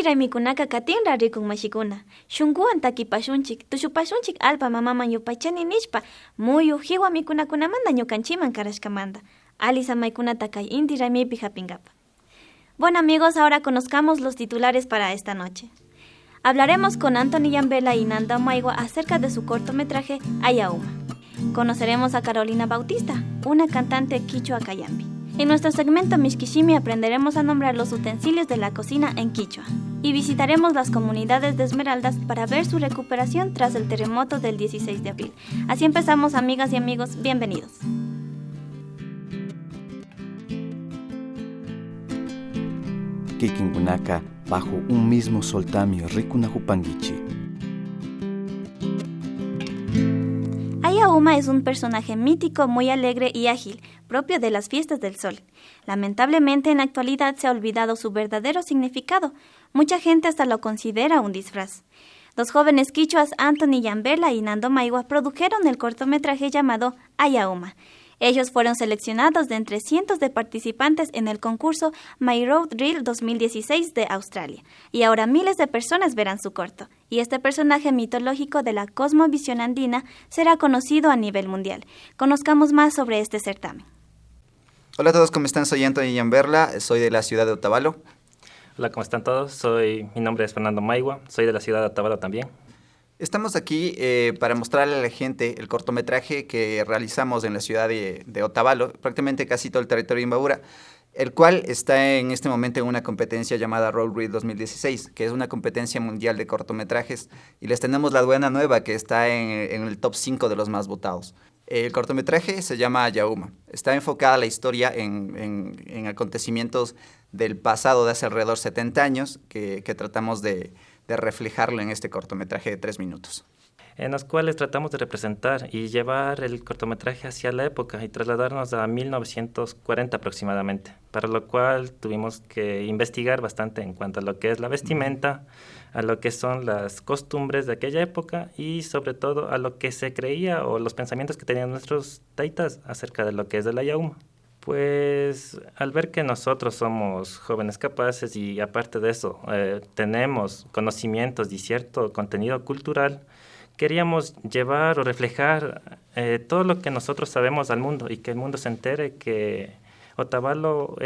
raymikunaka katinra rikun mashikuna. Shunkuwan takipashunchik, tushupashunchik alpa mamaman yupaychani nishpa, muyu hiwa mikunakunamanta ñukanchiman karashkamanta. Ali samaykunata kay inti raymipi hapingapa. Bueno amigos, ahora conozcamos los titulares para esta noche. Hablaremos con Anthony Yambela y Nanda Maigua acerca de su cortometraje Ayauma. Conoceremos a Carolina Bautista, una cantante quichua cayambi. En nuestro segmento Mishkishimi aprenderemos a nombrar los utensilios de la cocina en quichua. Y visitaremos las comunidades de Esmeraldas para ver su recuperación tras el terremoto del 16 de abril. Así empezamos, amigas y amigos, bienvenidos. Kikinkunaka bajo un mismo soltamio rikunahupangichi. Ayauma es un personaje mítico muy alegre y ágil, propio de las fiestas del sol. Lamentablemente en la actualidad se ha olvidado su verdadero significado. Mucha gente hasta lo considera un disfraz. Los jóvenes quichuas Anthony Yambela y Nando Maigua produjeron el cortometraje llamado Ayauma. Ellos fueron seleccionados de entre cientos de participantes en el concurso My Road Reel 2016 de Australia. Y ahora miles de personas verán su corto. Y este personaje mitológico de la cosmovisión andina será conocido a nivel mundial. Conozcamos más sobre este certamen. Hola a todos, ¿cómo están? Soy Anthony Yambela, soy de la ciudad de Otavalo. Hola, ¿cómo están todos? Mi nombre es Fernando Maigua, soy de la ciudad de Otavalo también. Estamos aquí para mostrarle a la gente el cortometraje que realizamos en la ciudad de Otavalo, prácticamente casi todo el territorio de Imbabura, el cual está en este momento en una competencia llamada Road Reel 2016, que es una competencia mundial de cortometrajes, y les tenemos la buena nueva que está en el top 5 de los más votados. El cortometraje se llama Ayauma. Está enfocada la historia en acontecimientos del pasado de hace alrededor 70 años que tratamos de reflejarlo en este cortometraje de 3 minutos. En los cuales tratamos de representar y llevar el cortometraje hacia la época y trasladarnos a 1940 aproximadamente, para lo cual tuvimos que investigar bastante en cuanto a lo que es la vestimenta, a lo que son las costumbres de aquella época y sobre todo a lo que se creía o los pensamientos que tenían nuestros taitas acerca de lo que es el Ayauma. Pues al ver que nosotros somos jóvenes capaces y aparte de eso tenemos conocimientos y cierto contenido cultural, queríamos llevar o reflejar todo lo que nosotros sabemos al mundo y que el mundo se entere que Otavalo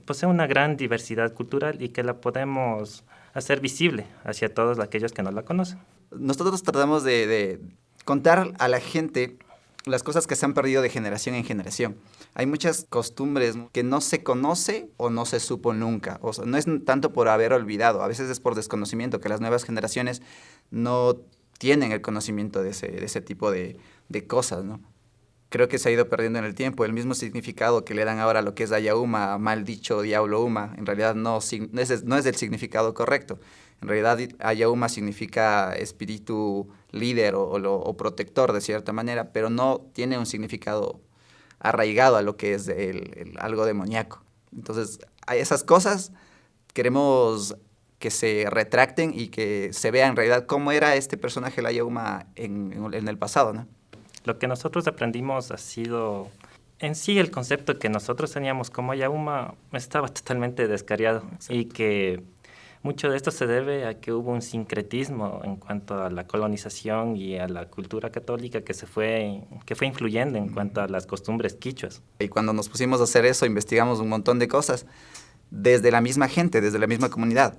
posee una gran diversidad cultural y que la podemos hacer visible hacia todos aquellos que no la conocen. Nosotros tratamos de contar a la gente las cosas que se han perdido de generación en generación. Hay muchas costumbres que no se conoce o no se supo nunca. O sea, no es tanto por haber olvidado, a veces es por desconocimiento, que las nuevas generaciones no tienen el conocimiento de ese tipo de cosas, ¿no? Creo que se ha ido perdiendo en el tiempo. El mismo significado que le dan ahora a lo que es Ayauma, mal dicho, diablo Uma, en realidad no es el significado correcto. En realidad, Ayauma significa espíritu líder o protector de cierta manera, pero no tiene un significado arraigado a lo que es algo demoníaco. Entonces, a esas cosas queremos que se retracten y que se vea en realidad cómo era este personaje, el Ayauma, en el pasado, ¿no? Lo que nosotros aprendimos ha sido, en sí el concepto que nosotros teníamos como Ayauma estaba totalmente descarriado. Exacto. Y que mucho de esto se debe a que hubo un sincretismo en cuanto a la colonización y a la cultura católica que fue influyendo en cuanto a las costumbres quichuas. Y cuando nos pusimos a hacer eso, investigamos un montón de cosas desde la misma gente, desde la misma comunidad,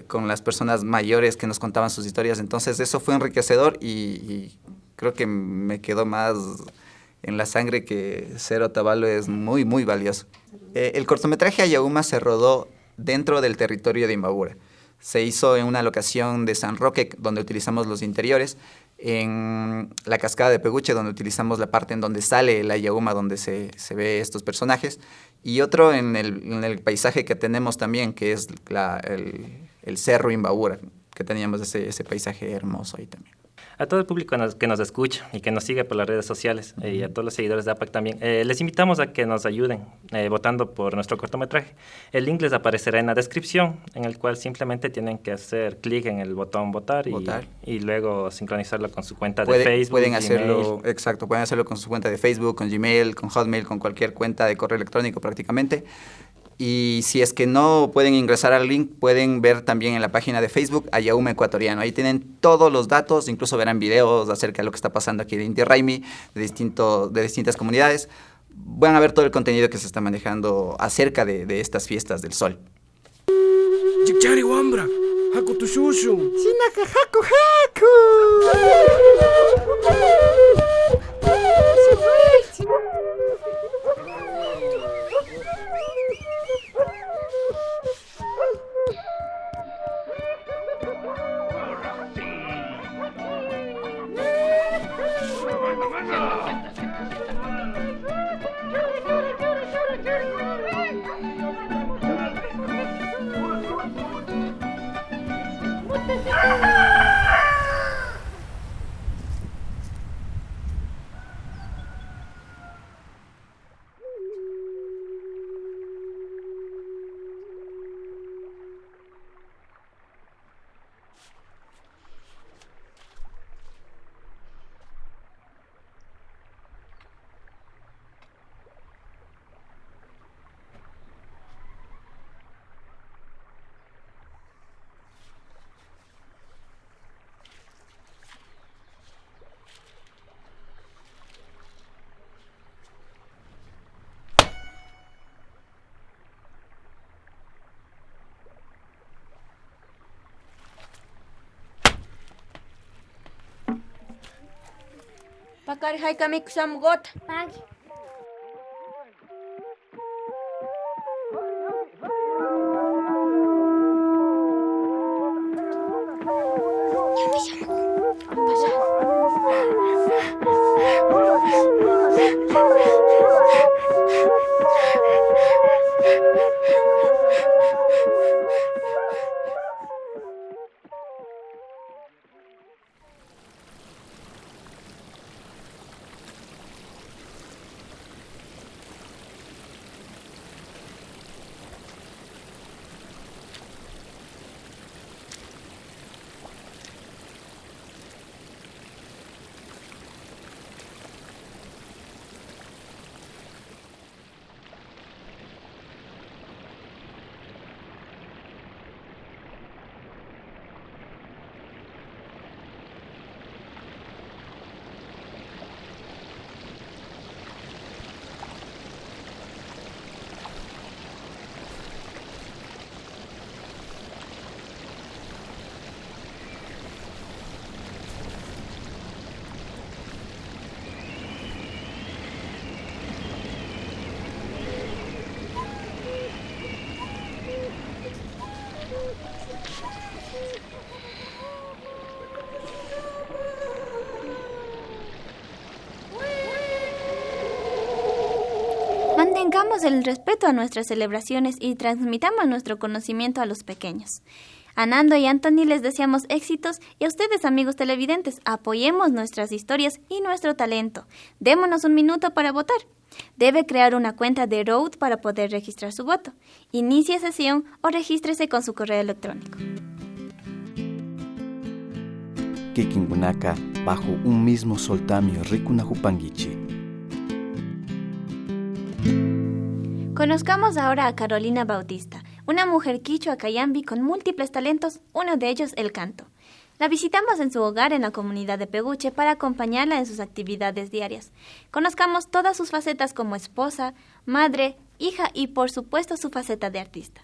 con las personas mayores que nos contaban sus historias. Entonces eso fue enriquecedor y creo que me quedó más en la sangre que ser Otavalo es muy, muy valioso. El cortometraje Ayauma se rodó dentro del territorio de Imbabura. Se hizo en una locación de San Roque, donde utilizamos los interiores, en la cascada de Peguche, donde utilizamos la parte en donde sale el Ayauma, donde se ve estos personajes, y otro en el paisaje que tenemos también, que es el Cerro Imbabura, que teníamos ese paisaje hermoso ahí también. A todo el público que nos escucha y que nos sigue por las redes sociales y a todos los seguidores de APAC también, les invitamos a que nos ayuden votando por nuestro cortometraje. El link les aparecerá en la descripción, en el cual simplemente tienen que hacer clic en el botón votar. Y luego sincronizarlo con su cuenta de Facebook. Pueden hacerlo, exacto, pueden hacerlo con su cuenta de Facebook, con Gmail, con Hotmail, con cualquier cuenta de correo electrónico prácticamente. Y si es que no pueden ingresar al link, pueden ver también en la página de Facebook Ayahume Ecuatoriano. Ahí tienen todos los datos, incluso verán videos acerca de lo que está pasando aquí de Inti Raymi, de distintas comunidades. Van a ver todo el contenido que se está manejando acerca de estas fiestas del sol. Yikchari wambra, haku tushushu. Sinaka haku haku. Pakari hay kami kusam got. Pagi. Mantengamos el respeto a nuestras celebraciones y transmitamos nuestro conocimiento a los pequeños. A Nando y Anthony les deseamos éxitos y a ustedes, amigos televidentes, apoyemos nuestras historias y nuestro talento. Démonos un minuto para votar. Debe crear una cuenta de Road para poder registrar su voto. Inicie sesión o regístrese con su correo electrónico. Kikingunaka, bajo un mismo soltamio rikunahupangichi. Conozcamos ahora a Carolina Bautista, una mujer quichua cayambi con múltiples talentos, uno de ellos el canto. La visitamos en su hogar en la comunidad de Peguche para acompañarla en sus actividades diarias. Conozcamos todas sus facetas como esposa, madre, hija y por supuesto su faceta de artista.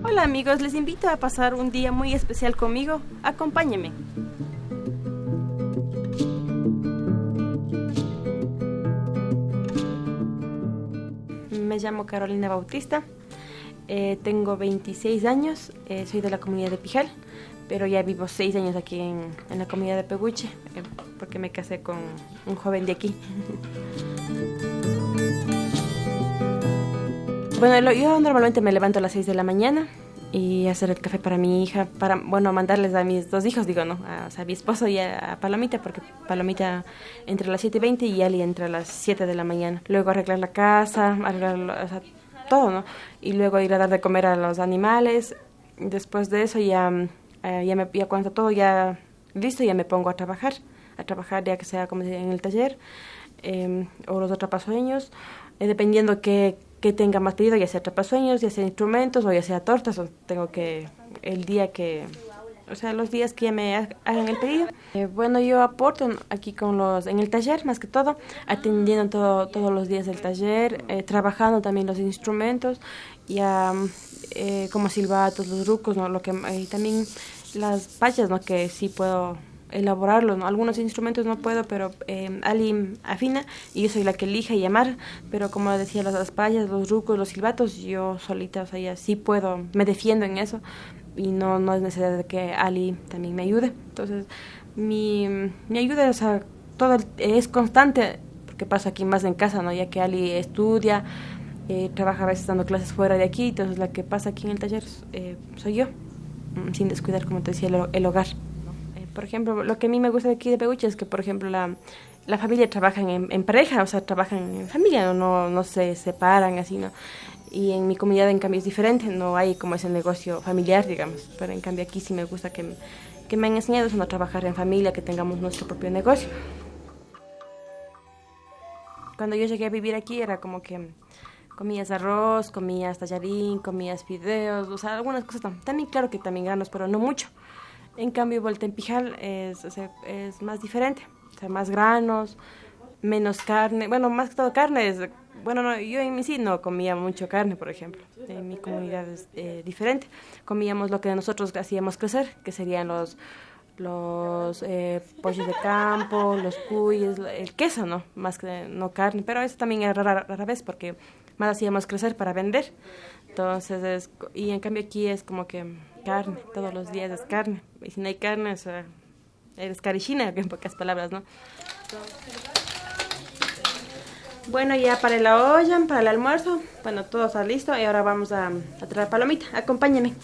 Hola amigos, les invito a pasar un día muy especial conmigo. Acompáñenme. Me llamo Carolina Bautista, tengo 26 años, soy de la comunidad de Pijal, pero ya vivo 6 años aquí en la comunidad de Peguche, porque me casé con un joven de aquí. Bueno, yo normalmente me levanto a las 6 de la mañana y hacer el café para mi hija, para, mandarles a mis 2 hijos, a mi esposo y a Palomita, porque Palomita entre las 7:20 y Ali entre las 7 de la mañana. Luego arreglar la casa, arreglar todo, ¿no? Y luego ir a dar de comer a los animales después de eso ya, ya cuando todo ya listo, ya me pongo a trabajar ya que sea como en el taller o los atrapasueños, dependiendo que tenga más pedido, ya sea atrapasueños, ya sea instrumentos o ya sea tortas, o tengo que, el día que, o sea, los días que ya me hagan el pedido. Bueno, yo aporto aquí en el taller, más que todo, atendiendo todos los días del taller, trabajando también los instrumentos, ya como silbatos, los rucos, ¿no? Y también las pachas, ¿no? Que sí puedo elaborarlos, ¿no? Algunos instrumentos no puedo, pero Ali afina y yo soy la que elija y llamar, pero como decía, las payas, los rucos, los silbatos, yo solita, o sea, ya sí puedo, me defiendo en eso y no es necesidad de que Ali también me ayude. Entonces, mi ayuda, o sea, es constante, porque paso aquí más en casa, ¿no? Ya que Ali estudia, trabaja a veces dando clases fuera de aquí, entonces la que pasa aquí en el taller soy yo, sin descuidar, como te decía, el hogar. Por ejemplo, lo que a mí me gusta de aquí de Pehuche es que, por ejemplo, la familia trabaja en pareja, o sea, trabajan en familia, no se separan así, ¿no? Y en mi comunidad, en cambio, es diferente, no hay como ese negocio familiar, digamos, pero en cambio aquí sí me gusta que me han enseñado eso, no trabajar en familia, que tengamos nuestro propio negocio. Cuando yo llegué a vivir aquí era como que comías arroz, comías tallarín, comías fideos, o sea, algunas cosas también, claro que también granos, pero no mucho. En cambio, Voltempijal es más diferente, o sea, más granos, menos carne, bueno, más que todo carne, bueno, no, yo en mí sí no comía mucho carne, por ejemplo, en mi comunidad es diferente, comíamos lo que nosotros hacíamos crecer, que serían los pollos de campo, los cuyes, el queso, ¿no? Más que no carne, pero eso también era rara vez porque más hacíamos crecer para vender. Entonces, y en cambio aquí es como que carne, todos los días es carne. Y si no hay carne, o sea, eres carichina, en pocas palabras, ¿no? Bueno, ya para la olla, para el almuerzo, bueno, todo está listo y ahora vamos a traer palomita. Acompáñenme.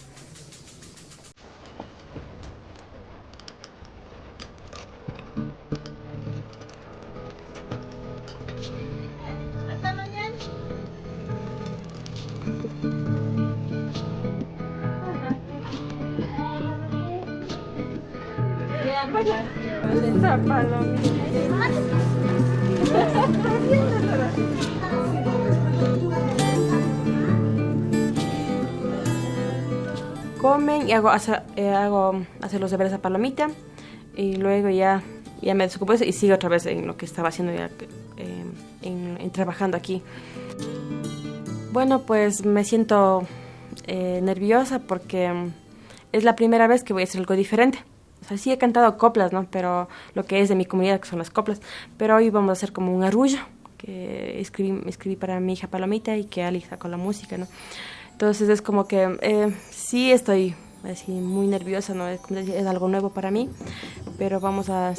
Comen y hago hacer los deberes a palomita y luego ya me desocupo y sigo otra vez en lo que estaba haciendo ya, en trabajando aquí. Bueno, pues me siento nerviosa porque es la primera vez que voy a hacer algo diferente. O sea, sí he cantado coplas, ¿no? Pero lo que es de mi comunidad, que son las coplas. Pero hoy vamos a hacer como un arrullo que escribí para mi hija Palomita y que Ali sacó la música, ¿no? Entonces es como que sí estoy así muy nerviosa, ¿no? Es algo nuevo para mí, pero vamos a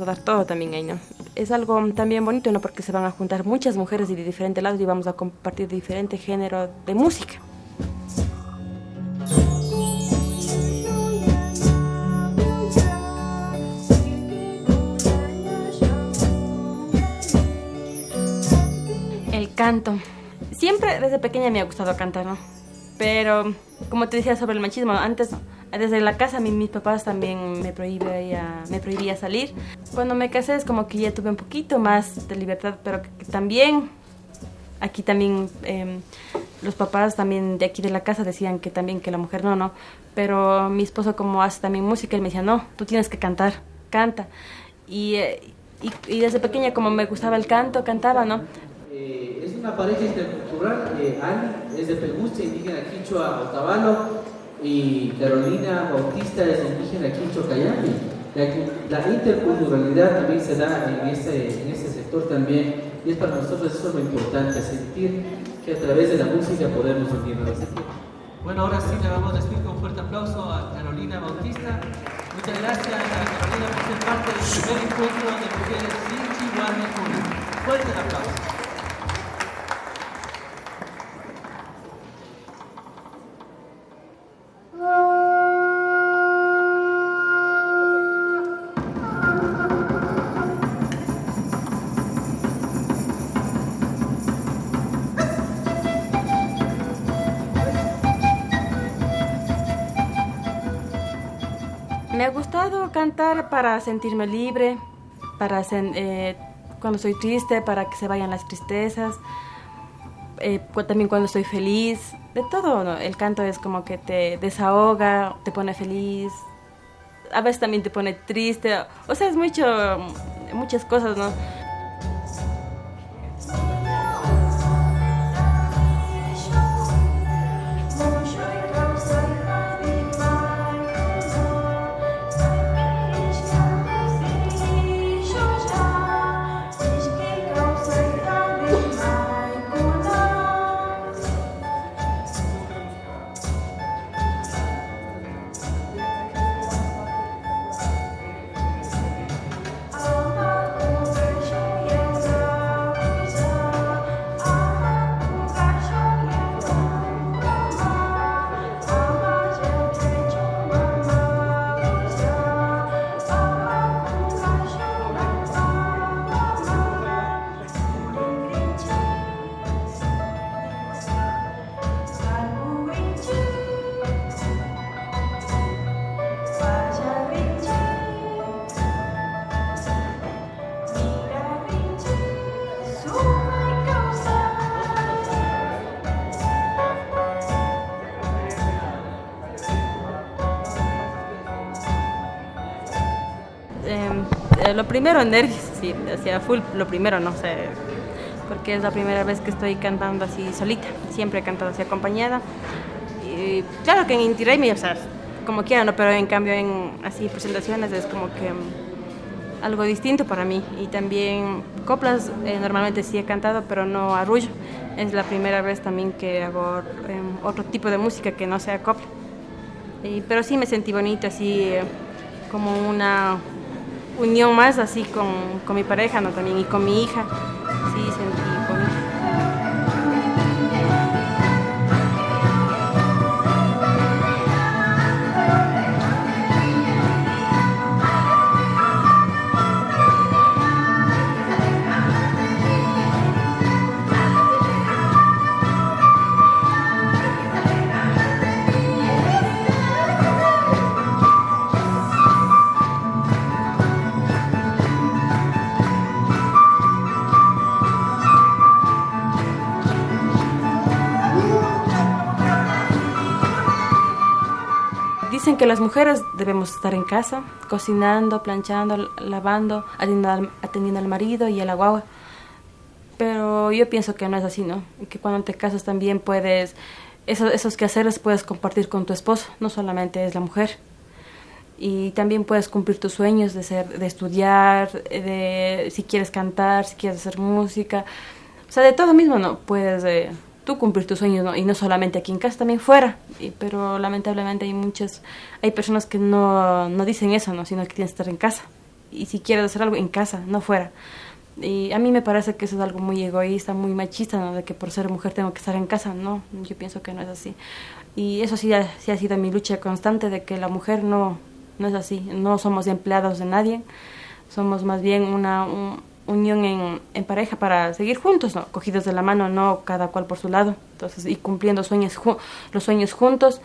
dar todo también ahí, ¿no? Es algo también bonito, ¿no? Porque se van a juntar muchas mujeres de diferentes lados y vamos a compartir diferente género de música. El canto. Siempre desde pequeña me ha gustado cantar, ¿no? Pero, como te decía sobre el machismo, antes, desde la casa, mis papás también me prohibía salir. Cuando me casé es como que ya tuve un poquito más de libertad, pero que también, aquí también, los papás también de aquí de la casa decían que también que la mujer no. Pero mi esposo, como hace también música, él me decía, no, tú tienes que cantar, canta. Y desde pequeña, como me gustaba el canto, cantaba, ¿no? Es una pareja intercultural, Ali es de Peguste, indígena quichua Otavalo, y Carolina Bautista es indígena quichua Cayambe. La interculturalidad también se da en este sector también, y es para nosotros eso lo importante, sentir que a través de la música podemos unirnos. Así que, bueno, ahora sí le vamos a decir con fuerte aplauso a Carolina Bautista. Muchas gracias a Carolina por ser parte del primer encuentro de mujeres sin Chihuahua. Fuerte el aplauso. Me ha gustado cantar para sentirme libre, cuando estoy triste, para que se vayan las tristezas, también cuando estoy feliz, de todo, ¿no? El canto es como que te desahoga, te pone feliz, a veces también te pone triste, o sea, es muchas cosas, ¿no? Lo primero, nervios, sí, hacia full, lo primero, no sé, porque es la primera vez que estoy cantando así solita, siempre he cantado así acompañada, y claro que en Inti Raymi, o sea, como quiera, ¿no? Pero en cambio en así presentaciones es como que algo distinto para mí, y también coplas normalmente sí he cantado, pero no arrullo, es la primera vez también que hago otro tipo de música que no sea copla, pero sí me sentí bonito, así como una unión más así con mi pareja, ¿no? También y con mi hija, sí sentí bonito. Dicen que las mujeres debemos estar en casa, cocinando, planchando, lavando, atendiendo al marido y a la guagua. Pero yo pienso que no es así, ¿no? Que cuando te casas también puedes, esos quehaceres puedes compartir con tu esposo, no solamente es la mujer. Y también puedes cumplir tus sueños de estudiar, si quieres cantar, si quieres hacer música. O sea, de todo mismo, ¿no? Puedes tú cumplir tus sueños, ¿no? Y no solamente aquí en casa, también fuera. Pero lamentablemente hay personas que no dicen eso, ¿no? Sino que tienes que estar en casa. Y si quieres hacer algo en casa, no fuera. Y a mí me parece que eso es algo muy egoísta, muy machista, ¿no? De que por ser mujer tengo que estar en casa. No, yo pienso que no es así. Y eso sí ha sido mi lucha constante, de que la mujer no es así. No somos empleados de nadie. Somos más bien una unión en pareja para seguir juntos, ¿no? Cogidos de la mano, no cada cual por su lado. Entonces, y cumpliendo los sueños juntos,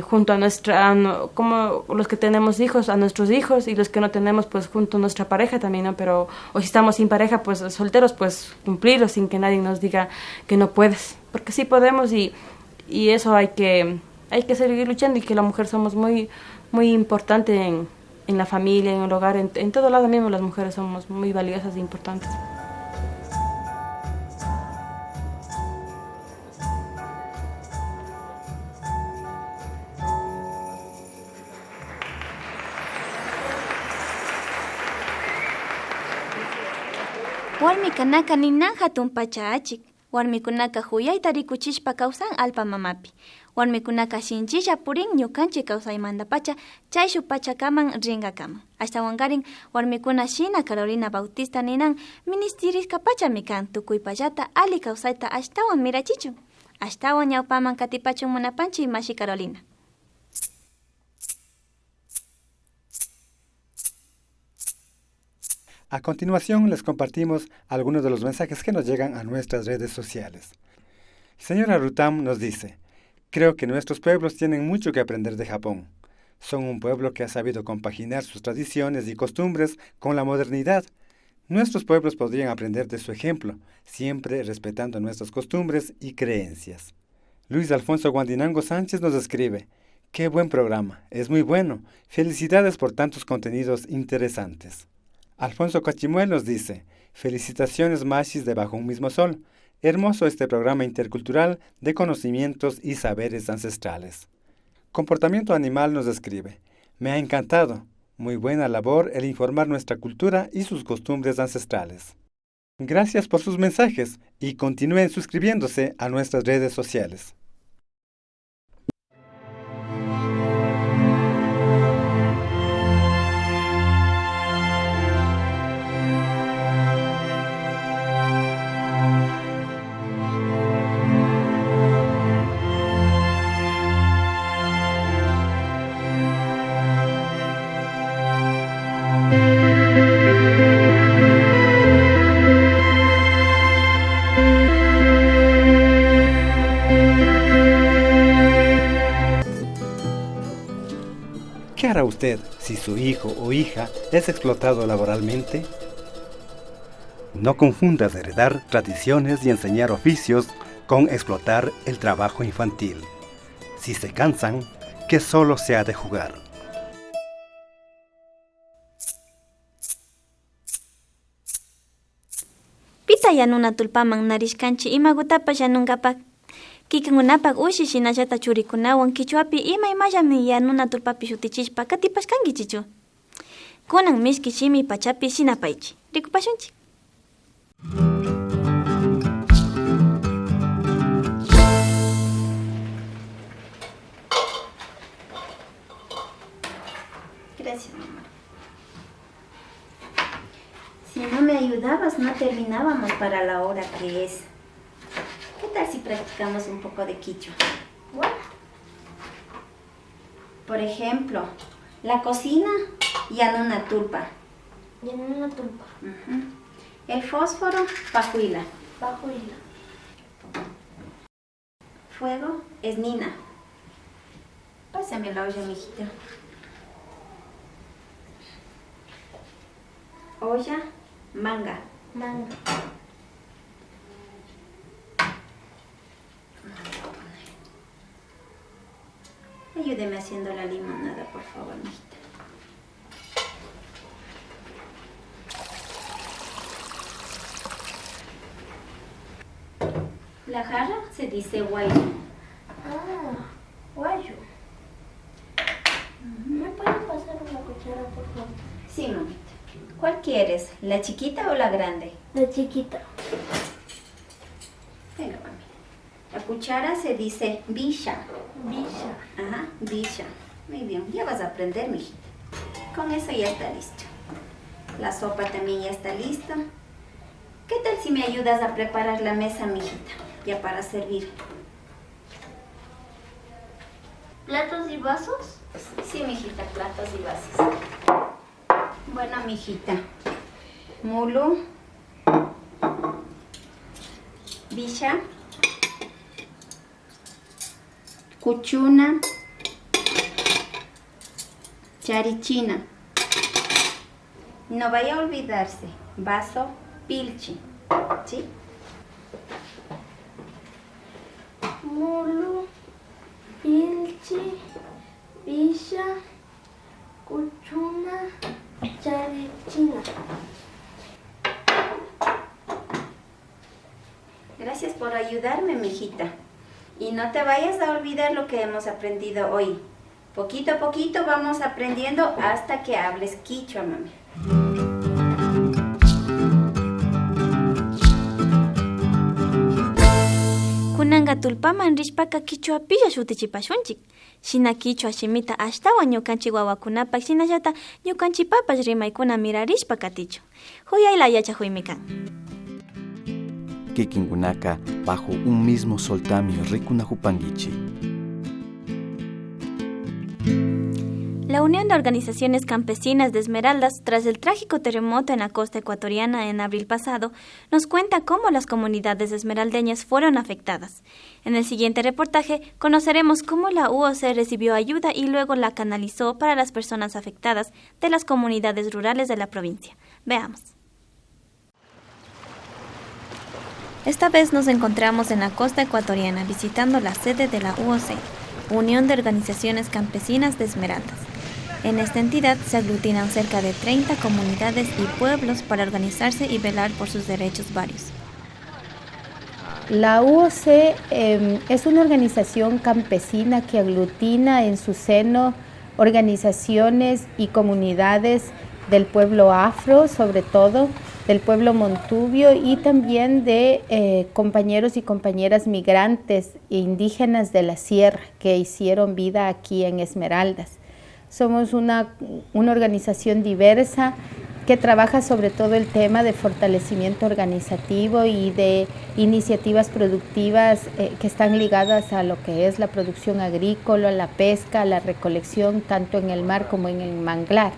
junto a como los que tenemos hijos, a nuestros hijos, y los que no tenemos, pues junto a nuestra pareja también, ¿no? Pero, o si estamos sin pareja, pues solteros, pues cumplirlo sin que nadie nos diga que no puedes, porque sí podemos, y eso hay que seguir luchando, y que la mujer somos muy, muy importante en la familia, en el hogar, en todo lado mismo las mujeres somos muy valiosas e importantes. Warmikunaka ninan hatun pacha achik. Warmikunaka huyayta rikuchishpa kawsan alpa mamapi. Warmikunaka shinchilla purin ñukanchik kawsaymanta pacha chayshu pachakaman rinkaman. Ashtawankarin warmikuna shina Carolina Bautista ninan ministiriska pachami kan tukuy pallata ali kawsayta ashtawan mirachichun. Ashtawan ñawpaman katipachun munapanchik mashi Carolina. A continuación les compartimos algunos de los mensajes que nos llegan a nuestras redes sociales. Señora Rutam nos dice: creo que nuestros pueblos tienen mucho que aprender de Japón. Son un pueblo que ha sabido compaginar sus tradiciones y costumbres con la modernidad. Nuestros pueblos podrían aprender de su ejemplo, siempre respetando nuestras costumbres y creencias. Luis Alfonso Guandinango Sánchez nos escribe: ¡qué buen programa! Es muy bueno. Felicidades por tantos contenidos interesantes. Alfonso Cachimuel nos dice: felicitaciones machis de Bajo un Mismo Sol. Hermoso este programa intercultural de conocimientos y saberes ancestrales. Comportamiento Animal nos escribe: me ha encantado. Muy buena labor el informar nuestra cultura y sus costumbres ancestrales. Gracias por sus mensajes y continúen suscribiéndose a nuestras redes sociales. ¿Qué hará usted si su hijo o hija es explotado laboralmente? No confundas heredar tradiciones y enseñar oficios con explotar el trabajo infantil. Si se cansan, que solo se ha de jugar. Pita yanuna tulpaman narishkanchi imagutapas yanunkapak. Kikinkunapak ushi shinallata churikunawan kichwapi imaymallami yanuna tulpapi shutichishpa katipashkanki chichu. Kunan mishki shimi pachapi shinapaychi. Rikupashunchik. Gracias, mamá. Si no me ayudabas, no terminábamos para la hora que es. ¿Qué tal si practicamos un poco de quichua? Bueno. Por ejemplo, la cocina, yanuna tulpa. Yanuna tulpa. El fósforo, pajuila. Pajuila. Fuego, es nina. Pásame la olla, mijita. Olla, manga. Manga. Ayúdeme haciendo la limonada, por favor, mijita. La jarra se dice guayo. Ah, guayo. ¿Me pueden pasar una cuchara, por favor? Sí, mamita. ¿Cuál quieres? ¿La chiquita o la grande? La chiquita. Venga, mami. La cuchara se dice bisha. Bisha. Ajá, bisha. Muy bien, ya vas a aprender, mijita. Con eso ya está listo. La sopa también ya está lista. ¿Qué tal si me ayudas a preparar la mesa, mijita? Ya para servir. ¿Platos y vasos? Sí, mijita, platos y vasos. Bueno, mijita. Mulu. Bisha. Cuchuna. Charichina. No vaya a olvidarse. Vaso, pilchi. ¿Sí? Mulu, pilchi, bisha, cuchuna, charichina. Gracias por ayudarme, mijita. Y no te vayas a olvidar lo que hemos aprendido hoy. Poquito a poquito vamos aprendiendo hasta que hables quichua, mami. Kunanga tulpaman rishpaka quichua pilla shutichipashunchik. Shina quichua shimita ashtawan ñukanchik wawakunapak shinallata ñukanchipapas rimaykuna mirarishpa katichu. Huyayla yachahuymi kan. Kikinkunaka bajo un mismo soltamio rikunahupankichi. La La Unión de Organizaciones Campesinas de Esmeraldas, tras el trágico terremoto en la costa ecuatoriana en abril pasado, nos cuenta cómo las comunidades esmeraldeñas fueron afectadas. En el siguiente reportaje conoceremos cómo la UOC recibió ayuda y luego la canalizó para las personas afectadas de las comunidades rurales de la provincia. Veamos. Esta vez nos encontramos en la costa ecuatoriana visitando la sede de la UOC, Unión de Organizaciones Campesinas de Esmeraldas. En esta entidad se aglutinan cerca de 30 comunidades y pueblos para organizarse y velar por sus derechos varios. La UOC es una organización campesina que aglutina en su seno organizaciones y comunidades del pueblo afro, sobre todo del pueblo montubio y también de compañeros y compañeras migrantes e indígenas de la sierra que hicieron vida aquí en Esmeraldas. Somos una organización diversa que trabaja sobre todo el tema de fortalecimiento organizativo y de iniciativas productivas que están ligadas a lo que es la producción agrícola, la pesca, la recolección, tanto en el mar como en el manglar.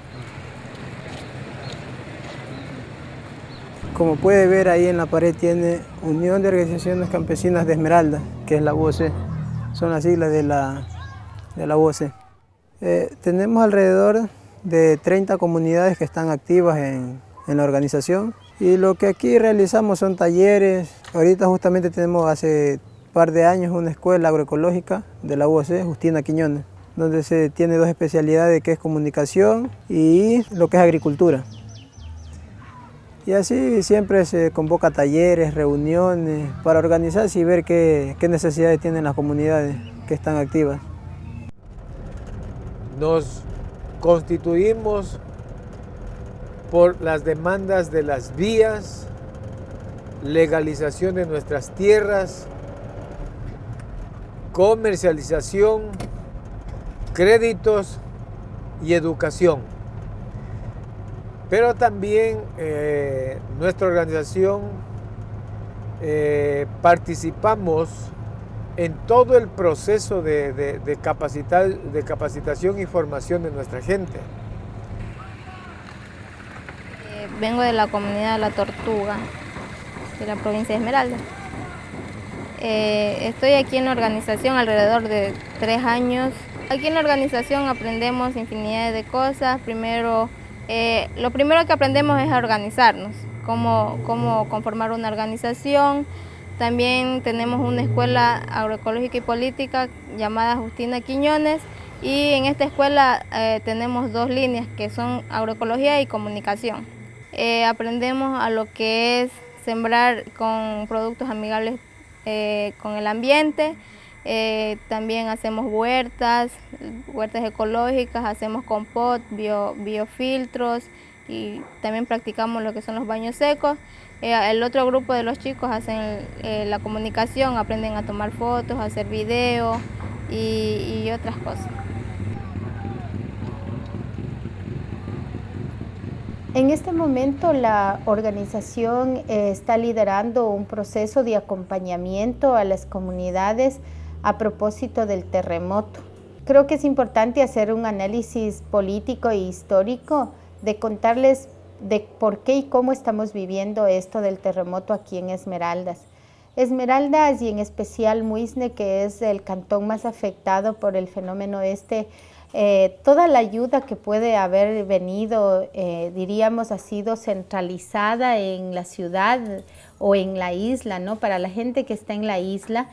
Como puede ver ahí en la pared tiene Unión de Organizaciones Campesinas de Esmeralda, que es la UOC, son las siglas de la UOC. Tenemos alrededor de 30 comunidades que están activas en la organización y lo que aquí realizamos son talleres. Ahorita justamente tenemos hace un par de años una escuela agroecológica de la UOC, Justina Quiñones, donde se tiene dos especialidades que es comunicación y lo que es agricultura. Y así siempre se convoca talleres, reuniones para organizarse y ver qué necesidades tienen las comunidades que están activas. Nos constituimos por las demandas de las vías, legalización de nuestras tierras, comercialización, créditos y educación. Pero también nuestra organización participamos en todo el proceso de capacitación y formación de nuestra gente. Vengo de la comunidad de La Tortuga, de la provincia de Esmeralda. Estoy aquí en la organización alrededor de 3 años. Aquí en la organización aprendemos infinidad de cosas. Lo primero que aprendemos es a organizarnos, cómo conformar una organización. También tenemos una escuela agroecológica y política llamada Justina Quiñones y en esta escuela tenemos 2 líneas que son agroecología y comunicación. Aprendemos a lo que es sembrar con productos amigables con el ambiente. También hacemos huertas ecológicas, hacemos compot, biofiltros y también practicamos lo que son los baños secos. El otro grupo de los chicos hacen la comunicación, aprenden a tomar fotos, a hacer video y otras cosas. En este momento la organización está liderando un proceso de acompañamiento a las comunidades a propósito del terremoto. Creo que es importante hacer un análisis político e histórico de contarles de por qué y cómo estamos viviendo esto del terremoto aquí en Esmeraldas. Esmeraldas y en especial Muisne, que es el cantón más afectado por el fenómeno toda la ayuda que puede haber venido, diríamos, ha sido centralizada en la ciudad o en la isla, ¿no? Para la gente que está en la isla,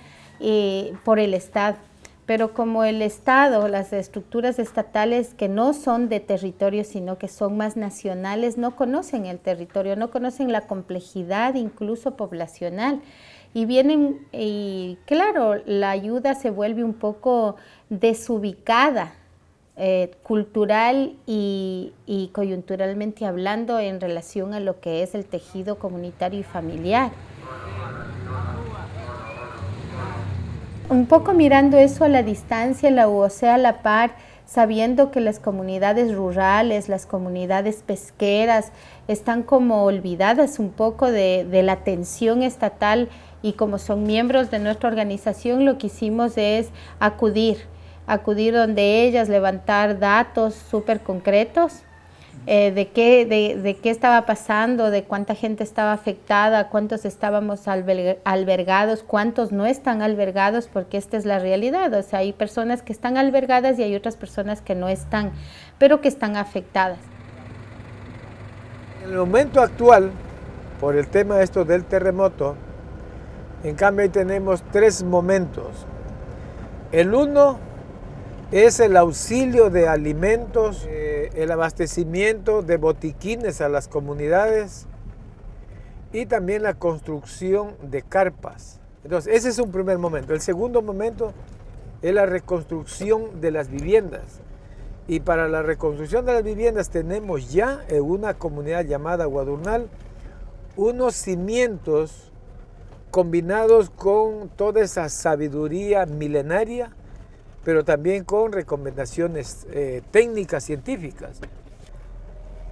por el Estado. Pero como el Estado, las estructuras estatales que no son de territorio, sino que son más nacionales, no conocen el territorio, no conocen la complejidad incluso poblacional. Y vienen, y claro, la ayuda se vuelve un poco desubicada, cultural y coyunturalmente hablando en relación a lo que es el tejido comunitario y familiar. Un poco mirando eso a la distancia, la UOC a la par, sabiendo que las comunidades rurales, las comunidades pesqueras están como olvidadas un poco de la atención estatal y como son miembros de nuestra organización, lo que hicimos es acudir acudir donde ellas, levantar datos súper concretos de qué estaba pasando, de cuánta gente estaba afectada, cuántos estábamos albergados, cuántos no están albergados, porque esta es la realidad. O sea, hay personas que están albergadas y hay otras personas que no están, pero que están afectadas. En el momento actual, por el tema esto del terremoto, en cambio ahí tenemos 3 momentos. El uno es el auxilio de alimentos, el abastecimiento de botiquines a las comunidades y también la construcción de carpas. Entonces, ese es un primer momento. El segundo momento es la reconstrucción de las viviendas. Y para la reconstrucción de las viviendas tenemos ya en una comunidad llamada Guadurnal unos cimientos combinados con toda esa sabiduría milenaria, pero también con recomendaciones técnicas, científicas.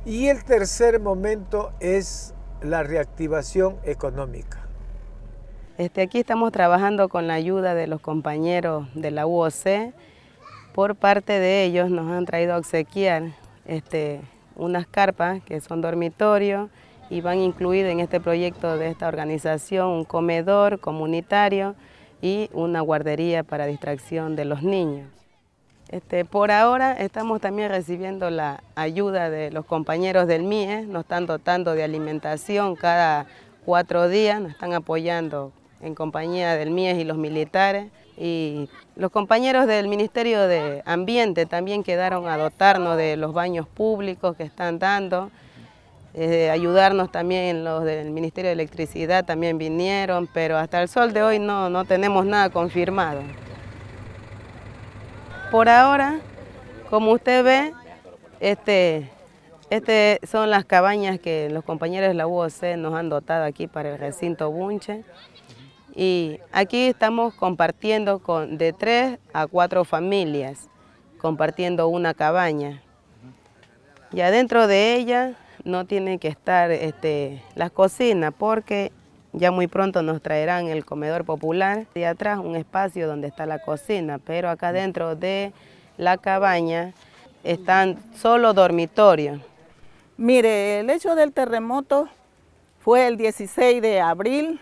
Y el tercer momento es la reactivación económica. Aquí estamos trabajando con la ayuda de los compañeros de la UOC. Por parte de ellos nos han traído a obsequiar unas carpas que son dormitorios y van incluidas en este proyecto de esta organización un comedor comunitario y una guardería para distracción de los niños. Por ahora estamos también recibiendo la ayuda de los compañeros del MIE, nos están dotando de alimentación cada 4 días, nos están apoyando en compañía del MIE y los militares. Y los compañeros del Ministerio de Ambiente también quedaron a dotarnos de los baños públicos que están dando. Ayudarnos también los del Ministerio de Electricidad también vinieron, pero hasta el sol de hoy no tenemos nada confirmado. Por ahora, como usted ve, son las cabañas que los compañeros de la UOC nos han dotado aquí para el recinto Bunche. Y aquí estamos compartiendo de 3 a 4 familias, compartiendo una cabaña. Y adentro de ella no tiene que estar la cocina, porque ya muy pronto nos traerán el comedor popular. De atrás un espacio donde está la cocina, pero acá dentro de la cabaña están solo dormitorios. Mire, el hecho del terremoto fue el 16 de abril,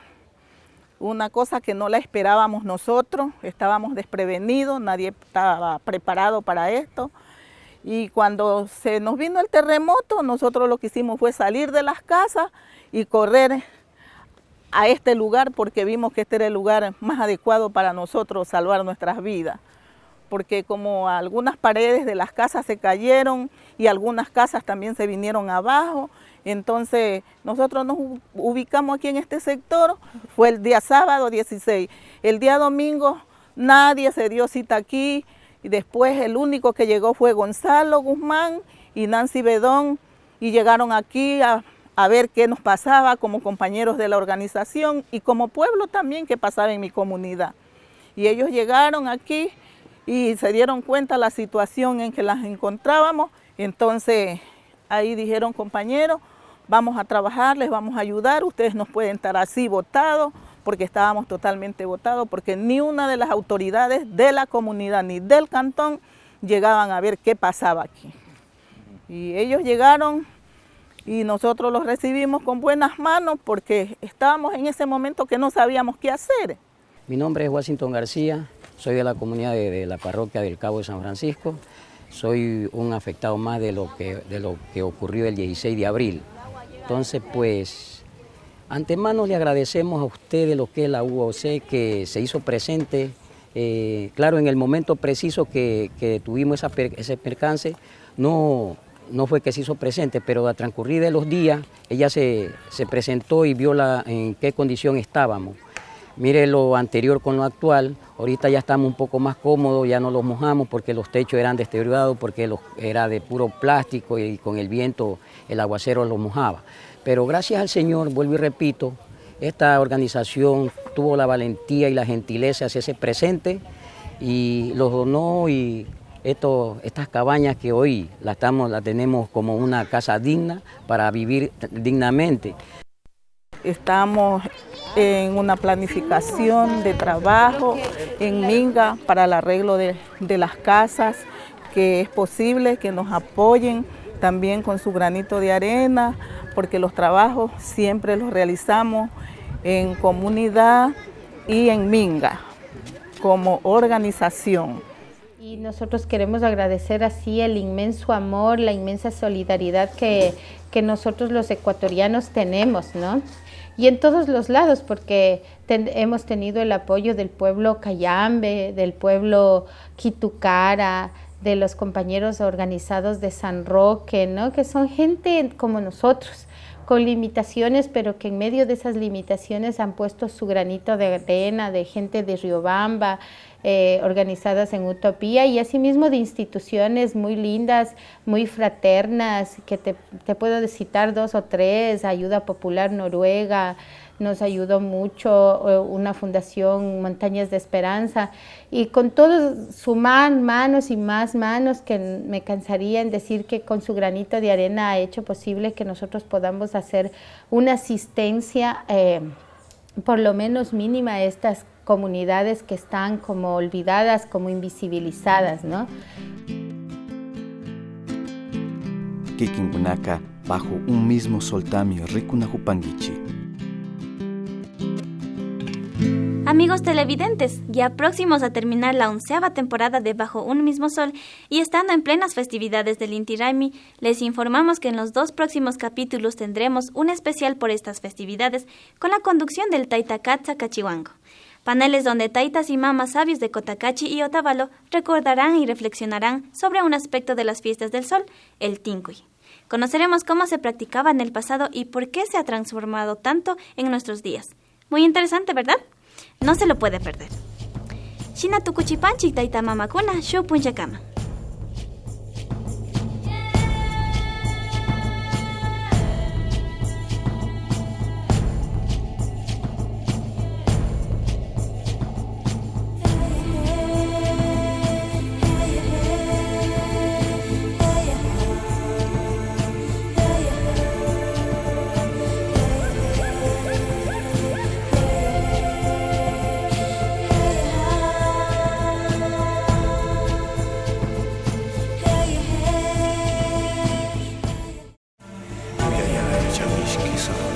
una cosa que no la esperábamos nosotros, estábamos desprevenidos, nadie estaba preparado para esto. Y cuando se nos vino el terremoto, nosotros lo que hicimos fue salir de las casas y correr a este lugar, porque vimos que este era el lugar más adecuado para nosotros salvar nuestras vidas. Porque como algunas paredes de las casas se cayeron y algunas casas también se vinieron abajo, entonces nosotros nos ubicamos aquí en este sector. Fue el día sábado 16. El día domingo nadie se dio cita aquí. Y después el único que llegó fue Gonzalo Guzmán y Nancy Bedón, y llegaron aquí a ver qué nos pasaba como compañeros de la organización y como pueblo también que pasaba en mi comunidad. Y ellos llegaron aquí y se dieron cuenta de la situación en que las encontrábamos. Entonces ahí dijeron: compañeros, vamos a trabajar, les vamos a ayudar, ustedes nos pueden estar así votados, porque estábamos totalmente votados, porque ni una de las autoridades de la comunidad ni del cantón llegaban a ver qué pasaba aquí. Y ellos llegaron y nosotros los recibimos con buenas manos, porque estábamos en ese momento que no sabíamos qué hacer. Mi nombre es Washington García, soy de la comunidad de la parroquia del Cabo de San Francisco. Soy un afectado más de lo que ocurrió el 16 de abril. Entonces, pues, antemano le agradecemos a ustedes lo que es la UOC, que se hizo presente, claro, en el momento preciso que tuvimos ese percance, no fue que se hizo presente, pero a transcurrir de los días, ella se presentó y vio en qué condición estábamos. Mire lo anterior con lo actual, ahorita ya estamos un poco más cómodos, ya no los mojamos porque los techos eran deteriorados, porque era de puro plástico y con el viento el aguacero los mojaba. Pero gracias al Señor, vuelvo y repito, esta organización tuvo la valentía y la gentileza de hacerse presente y los donó, y estas cabañas que hoy la tenemos como una casa digna para vivir dignamente. Estamos en una planificación de trabajo en Minga para el arreglo de las casas, que es posible que nos apoyen también con su granito de arena, porque los trabajos siempre los realizamos en comunidad y en Minga, como organización. Y nosotros queremos agradecer así el inmenso amor, la inmensa solidaridad que nosotros los ecuatorianos tenemos, ¿no? Y en todos los lados, porque hemos tenido el apoyo del pueblo Cayambe, del pueblo Quitucara, de los compañeros organizados de San Roque, ¿no? Que son gente como nosotros, con limitaciones, pero que en medio de esas limitaciones han puesto su granito de arena, de gente de Riobamba, organizadas en Utopía, y asimismo de instituciones muy lindas, muy fraternas, que te puedo citar 2 o 3, Ayuda Popular Noruega, nos ayudó mucho, una fundación Montañas de Esperanza, y con todos sumar manos y más manos, que me cansaría en decir que con su granito de arena ha hecho posible que nosotros podamos hacer una asistencia por lo menos mínima a estas comunidades que están como olvidadas, como invisibilizadas, ¿no? Kikinkunaka bajo un mismo soltamio rikunahupangichi. Amigos televidentes, ya próximos a terminar la 11ª temporada de Bajo un mismo sol y estando en plenas festividades del Inti Raymi, les informamos que en los 2 próximos capítulos tendremos un especial por estas festividades con la conducción del Taita Katsa Cachihuango. Paneles donde taitas y mamas sabios de Cotacachi y Otavalo recordarán y reflexionarán sobre un aspecto de las fiestas del sol, el Tincuy. Conoceremos cómo se practicaba en el pasado y por qué se ha transformado tanto en nuestros días. Muy interesante, ¿verdad? No se lo puede perder. Shina tukuchipanchik taita mamakuna shu punchakama. Chamishki